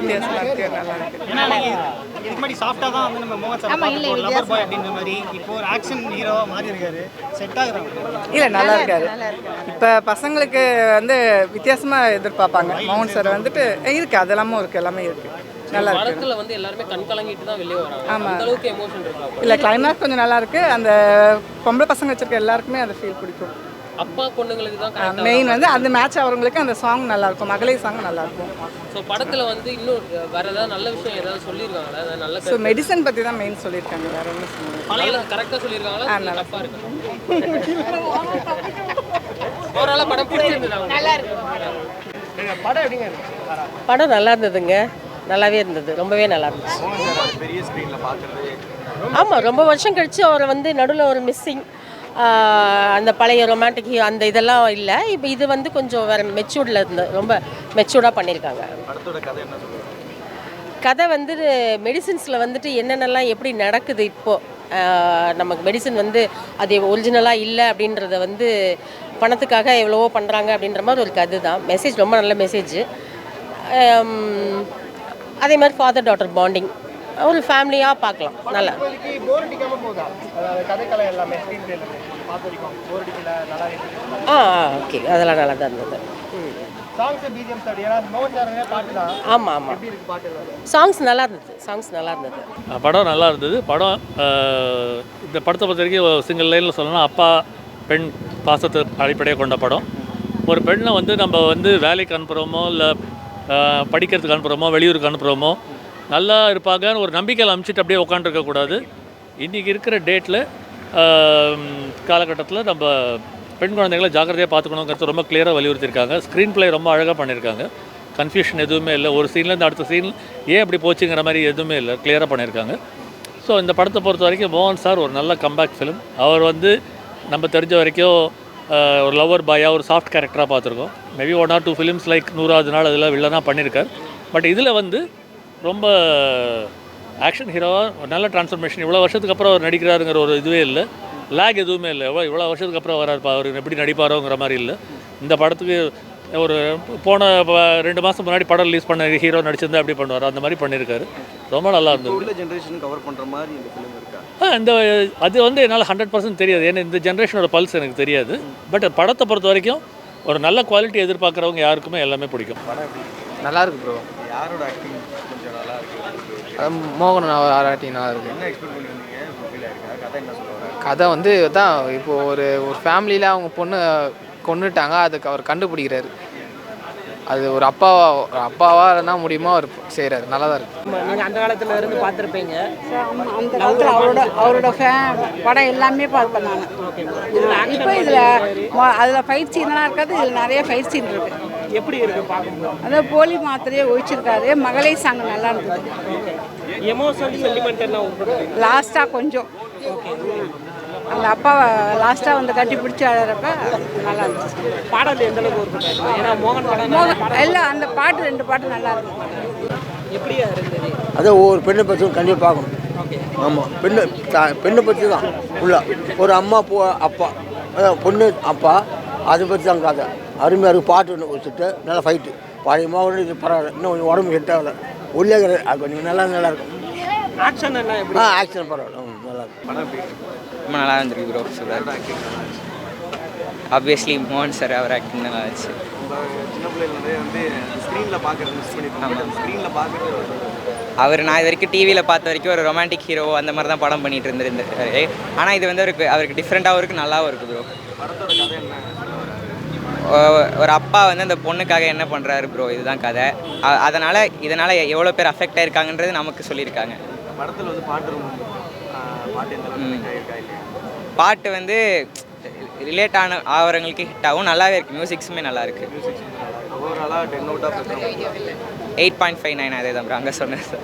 வித்தியாசமாக இருக்குது, நல்லா இருக்குது. ஏன்னா இதுக்கு முன்னாடி சாஃப்டாக தான் வந்து நம்ம மோகன் சார் பார்த்துருப்போம், லவர் பாய் அப்படின்ற மாதிரி. இப்போ ஒரு ஆக்ஷன் ஹீரோவாக மாறி இருக்காரு, செட் ஆகுறாங்க. இல்லை, நல்லா இருக்காரு. இப்போ பசங்களுக்கு வந்து வித்தியாசமாக எதிர்பார்ப்பாங்க. மோகன் சார் வந்துட்டு இருக்குது, அதெல்லாமும் இருக்குது, எல்லாமே இருக்குது, நல்லா இருக்கு. படத்துல வந்து எல்லாருமே கண் கலங்கிட்டு தான் வெளியே வராங்க. அந்த அளவுக்கு எமோஷன் இருக்கு. இல்லை, கிளைமேக்ஸ் கொஞ்சம் நல்லா இருக்கு. அந்த பொம்பளை பசங்க வச்சிருக்க எல்லாருக்குமே அந்த ஃபீல் பிடிக்கும். அப்பா பொண்ணுங்களுக்கு தான் மெயின் வந்து அந்த மேட்ச் அவங்களுக்கு அந்த சாங் நல்லா இருக்கும், மகளிர் சாங் நல்லா இருக்கும். ஸோ படத்துல வந்து இன்னும் வேற ஏதாவது நல்ல விஷயம் ஏதாவது சொல்லியிருக்காங்களா? அதாவது நல்ல ஸோ மெடிசன் பற்றி தான் மெயின் சொல்லியிருக்காங்க, வேற ஒன்றும் சொல்லுவாங்க. கரெக்டாக சொல்லியிருக்காங்களா? தப்பா இருக்கு. ஓவராலாக படம் பிடிச்சிருந்தது. படம் எப்படிங்க இருக்கு? படம் நல்லா இருந்ததுங்க, நல்லாவே இருந்தது, ரொம்பவே நல்லா இருந்துச்சு. பெரிய ஸ்க்ரீனில் பார்க்குறது. ஆமாம், ரொம்ப வருஷம் கழித்து அவரை வந்து நடுவில் ஒரு மிஸ்ஸிங், அந்த பழைய ரொமான்டிக் அந்த இதெல்லாம் இல்லை. இப்போ இது வந்து கொஞ்சம் வேறு மெச்சூர்டில் இருந்து ரொம்ப மெச்சூர்டாக பண்ணியிருக்காங்க. படத்தோட கதை என்ன சொல்லுவாங்க? கதை வந்து மெடிசின்ஸில் வந்துட்டு என்னென்னலாம் எப்படி நடக்குது இப்போது, நமக்கு மெடிசன் வந்து அது ஒரிஜினலாக இல்லை அப்படின்றத வந்து பணத்துக்காக எவ்வளவோ பண்ணுறாங்க அப்படின்ற மாதிரி ஒரு கதை தான். மெசேஜ் ரொம்ப நல்ல மெசேஜ். அதே மாதிரி ஃபாதர் டாட்டர் பாண்டிங் ஒரு ஃபேமிலியாக பார்க்கலாம். நல்லா போர் அடிக்காம போதா? கதைக்கலை எல்லாமே ஸ்க்ரீன் பிளே பார்த்துருக்கோம், போர் அடிக்கல, நல்லா இருக்கு. ஓகே, அதெல்லாம் நல்லா தான் இருந்தது. சாங்ஸ் பிஜிஎம் சார் ஏன்னா மோகன் சார் பாட்டு தான். ஆமாம், எப்படி இருக்கு பாட்டு? சாங்ஸ் நல்லா இருந்தது, சாங்ஸ் நல்லா இருந்தது. படம் நல்லா இருந்தது. படம் இந்த படத்தை பொறுத்த வரைக்கும் சிங்கிள் லைனில் சொல்லணும்னா அப்பா பெண் பாசத்தை அடிப்படையாக கொண்ட படம். ஒரு பெண்ணை வந்து நம்ம வந்து வேலைக்கு அனுப்புகிறோமோ இல்லை படிக்கிறதுக்கு அனுப்புகிறோமோ வெளியூருக்கு அனுப்புகிறோமோ நல்லா இருப்பாங்கன்னு ஒரு நம்பிக்கையில் அனுப்பிச்சிட்டு அப்படியே உட்காந்துருக்கக்கூடாது. இன்றைக்கி இருக்கிற டேட்டில் காலகட்டத்தில் நம்ம பெண் குழந்தைகளை ஜாக்கிரதையாக பார்த்துக்கணுங்கிறது ரொம்ப கிளியராக வலியுறுத்தியிருக்காங்க. ஸ்க்ரீன் பிளே ரொம்ப அழகாக பண்ணியிருக்காங்க. கன்ஃபியூஷன் எதுவுமே இல்லை. ஒரு சீன்லேருந்து அடுத்த சீன் ஏன் அப்படி போச்சுங்கிற மாதிரி எதுவுமே இல்லை, கிளியராக பண்ணியிருக்காங்க. ஸோ இந்த படத்தை பொறுத்த வரைக்கும் மோகன் சார் ஒரு நல்ல கம்பேக் ஃபிலிம். அவர் வந்து நம்ம தெரிஞ்ச வரைக்கும் ஒரு லவர் பாயாக ஒரு சாஃப்ட் கேரக்டராக பார்த்துருக்கோம். மேபி 1 or 2 ஃபிலிம்ஸ் லைக் 100வது நாள் அதில் வில்லனாக பண்ணியிருக்கார். பட் இதில் வந்து ரொம்ப ஆக்ஷன் ஹீரோவாக நல்ல ட்ரான்ஸ்ஃபர்மேஷன். இவ்வளோ வருஷத்துக்கு அப்புறம் அவர் நடிக்கிறாருங்கிற ஒரு இதுவே இல்லை, லேக் எதுவுமே இல்லை. இவ்வளோ வருஷத்துக்கு அப்புறம் வரார், அவர் எப்படி நடிப்பாரோங்கிற மாதிரி இல்லை. இந்த படத்துக்கு ஒரு போன 2 மாதம் முன்னாடி படம் ரிலீஸ் பண்ண ஹீரோ நடிச்சிருந்தா எப்படி பண்ணுவார், அந்த மாதிரி பண்ணியிருக்காரு. ரொம்ப நல்லா இருந்தது. உள்ள ஜெனரேஷன் கவர் பண்ணுற மாதிரி இந்த ஃபிலிம் இருக்கா? அது வந்து என்னால் 100% தெரியாது, ஏன்னா இந்த ஜென்ரேஷனோட பல்ஸ் எனக்கு தெரியாது. பட் படத்தை பொறுத்த வரைக்கும் ஒரு நல்ல குவாலிட்டி எதிர்பார்க்குறவங்க யாருக்குமே எல்லாமே பிடிக்கும். படம் எப்படி நல்லா இருக்கு ப்ரோ. யாரோட ஆக்டிங் கொஞ்சம் நல்லா இருக்கு? மோகன் ஆக்டிங் நல்லா இருக்கு. என்ன எக்ஸ்பெக்ட் பண்ணிருந்தீங்க? ஃபீல் ஆயிருக்கா? கதை என்ன சொல்லுவாங்க? கதை வந்து தான் இப்போது ஒரு ஃபேமிலியில் அவங்க பொண்ணு கொன்னுட்டாங்க, அதுக்கு அவர் கண்டுபிடிக்கிறாரு. அது ஒரு அப்பாவாக இருந்தால் முடியுமா அவர் செய்கிறாரு. நல்லா தான் இருக்குது. நீங்கள் அந்த காலத்தில் இருந்து பார்த்துருப்பீங்க. அந்த காலத்தில் அவரோட படம் எல்லாமே பார்ப்பேன் நான். இப்போ இதில் அதில் ஃபைட் சீன்லாம் இருக்காது, இதில் நிறைய ஃபைட் சீன் இருக்குது. எப்படி இருக்கு பார்க்கும்போது? அதாவது போலி மாத்திரையே ஒழிச்சிருக்காரு. மகளிர் சாங் நல்லா இருந்தது. எமோஷனல் சென்டிமெண்ட் என்ன லாஸ்ட்டாக கொஞ்சம் அந்த அப்பாவை லாஸ்ட்டாக வந்து கட்டி பிடிச்சி அழகிறப்ப நல்லா இருந்துச்சு. பாடல் எந்த அளவுக்கு ஒரு ஏன்னா மோகன் படம் எல்லாம் அந்த பாட்டு 2 பாட்டு நல்லா இருந்தது. எப்படியா இருந்தது? அதை ஒவ்வொரு பெண்ணை பற்றி கண்டிப்பாக பார்க்கணும். ஆமாம், பெண்ணை பற்றி தான் ஃபுல்லாக. ஒரு அம்மா அப்பா, பொண்ணு அப்பா, அதை பற்றி தான் கதை. அருமையாக இருக்குது. பாட்டு ஒன்று வச்சுட்டு நல்லா ஃபைட்டு. பழைய மோகன் இது பரவாயில்ல, இன்னும் கொஞ்சம் உடம்பு செட் ஆகலை, உள்ளே அது கொஞ்சம் நல்லா இருக்கும். ஆக்ஷன் என்ன? ஆக்ஷன் பரவாயில்ல, நல்லா இருக்கும். படம் எப்படி? ரொம்ப நல்லா இருந்திருக்கு ப்ரோ. சூப்பர். ஆப்வியஸ்லி மோகன் சார் அவர் ஆக்டிங் நல்லா இருந்துச்சு. சின்ன பிள்ளைங்களே வந்து ஸ்க்ரீனில் பார்க்குறது மிஸ் பண்ணியிருக்காங்க. ஸ்க்ரீனில் பார்க்குறது அவர் நான் இது வரைக்கும் டிவியில் பார்த்த வரைக்கும் ஒரு ரொமான்டிக் ஹீரோ அந்த மாதிரி தான் படம் பண்ணிட்டு இருந்திருந்தாரு. ஆனால் இது வந்து அவருக்கு டிஃப்ரெண்ட்டாகவும் இருக்குது, நல்லாவும் இருக்குது ப்ரோ. படத்தோட கதை என்ன? ஒரு அப்பா வந்து அந்த பொண்ணுக்காக என்ன பண்ணுறாரு ப்ரோ, இதுதான் கதை. இதனால் எவ்வளோ பேர் அஃபெக்ட் ஆயிருக்காங்கன்றது நமக்கு சொல்லியிருக்காங்க. படத்தில் வந்து பாட்டு பாட்டு வந்து ரிலேட் ஆகிறவங்களுக்கு ஹிட் ஆகும், நல்லாவே இருக்குது. மியூசிக்ஸுமே நல்லா இருக்குது. ஓவராலாக 10 out of 10. 8.59 அதே தான் ப்ரோ அங்கே சொன்னேன் சார்.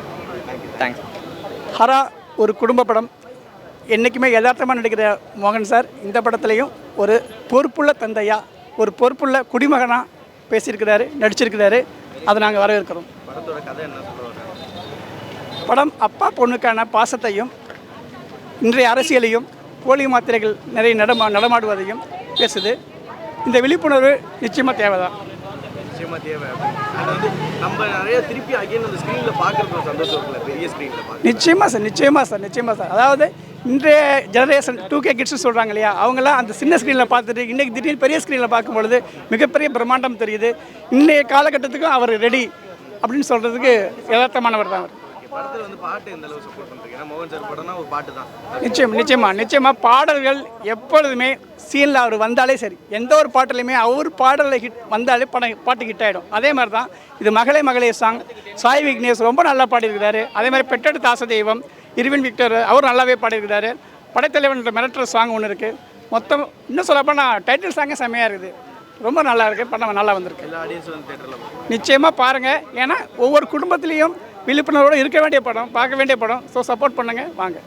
தேங்க்ஸ். ஹரா ஒரு குடும்ப படம். என்றைக்குமே யதார்த்தமாக நடிக்கிற மோகன் சார் இந்த படத்துலையும் ஒரு பொறுப்புள்ள தந்தையாக, ஒரு பொறுப்புள்ள குடிமகனாக பேசியிருக்கிறாரு, நடிச்சிருக்கிறாரு. அதை நாங்கள் வரவேற்கிறோம். படத்தோட கதை என்ன சொல்லுவாங்க? படம் அப்பா பொண்ணுக்கான பாசத்தையும் இன்றைய அரசியலையும் போலி மாத்திரைகள் நிறைய நடமாடுவதையும் பேசுது. இந்த விழிப்புணர்வு நிச்சயமாக தேவைதான். நிச்சயமாக தேவை. அது வந்து நம்ம நிறைய திருப்பி அகைன் அந்த ஸ்க்ரீனில் பார்க்குறது ஒரு சந்தோஷம் இருக்குல்ல, பெரிய ஸ்க்ரீனில் பார்க்க. நிச்சயமாக சார், நிச்சயமாக சார், நிச்சயமாக சார். அதாவது இன்றைய ஜெனரேஷன் 2K கிட்ஸ் சொல்கிறாங்க இல்லையா, அவங்களாம் அந்த சின்ன ஸ்க்ரீனில் பார்த்துட்டு இன்றைக்கி திடீர்னு பெரிய ஸ்க்ரீனில் பார்க்கும்பொழுது மிகப்பெரிய பிரம்மாண்டம் தெரியுது. இன்றைய காலகட்டத்துக்கும் அவர் ரெடி அப்படின்னு சொல்கிறதுக்கு யதார்த்தமானவர் தான் அவர். படத்தில் வந்து பாட்டு எந்த அளவு சப்போர்ட் பண்ணுறீங்க? ஏன்னா மோகன் சார் படம்னா ஒரு பாட்டு தான். நிச்சயமாக பாடல்கள் எப்பொழுதுமே சீனில் அவர் வந்தாலே சரி, எந்த ஒரு பாட்டிலையுமே அவர் பாடலில் ஹிட் வந்தாலே பாட்டு ஹிட் ஆகிடும். அதே மாதிரி தான் இது மகளே மகளே சாங் சாய் விக்னேஷ் ரொம்ப நல்லா பாடியிருக்கிறாரு. அதே மாதிரி பெற்றெடுத்த ஆசதெய்வம் இருவின் விக்டர் அவர் நல்லாவே பாடியிருக்கிறாரு. படைத்தலைவன்ற மிரட்டுற சாங் ஒன்று இருக்குது. மொத்தம் இன்னும் சொல்லப்போனால் டைட்டில் சாங்கே செம்மையாக இருக்குது, ரொம்ப நல்லா இருக்குது. படம் நல்லா வந்திருக்கு. எல்லா ஆடியன்ஸும் வந்து தேட்டரில் நிச்சயமாக பாருங்கள். ஏன்னா ஒவ்வொரு குடும்பத்துலேயும் விழிப்புணர்வோடு இருக்க வேண்டிய படம், பார்க்க வேண்டிய படம். ஸோ சப்போர்ட் பண்ணுங்கள், வாங்க.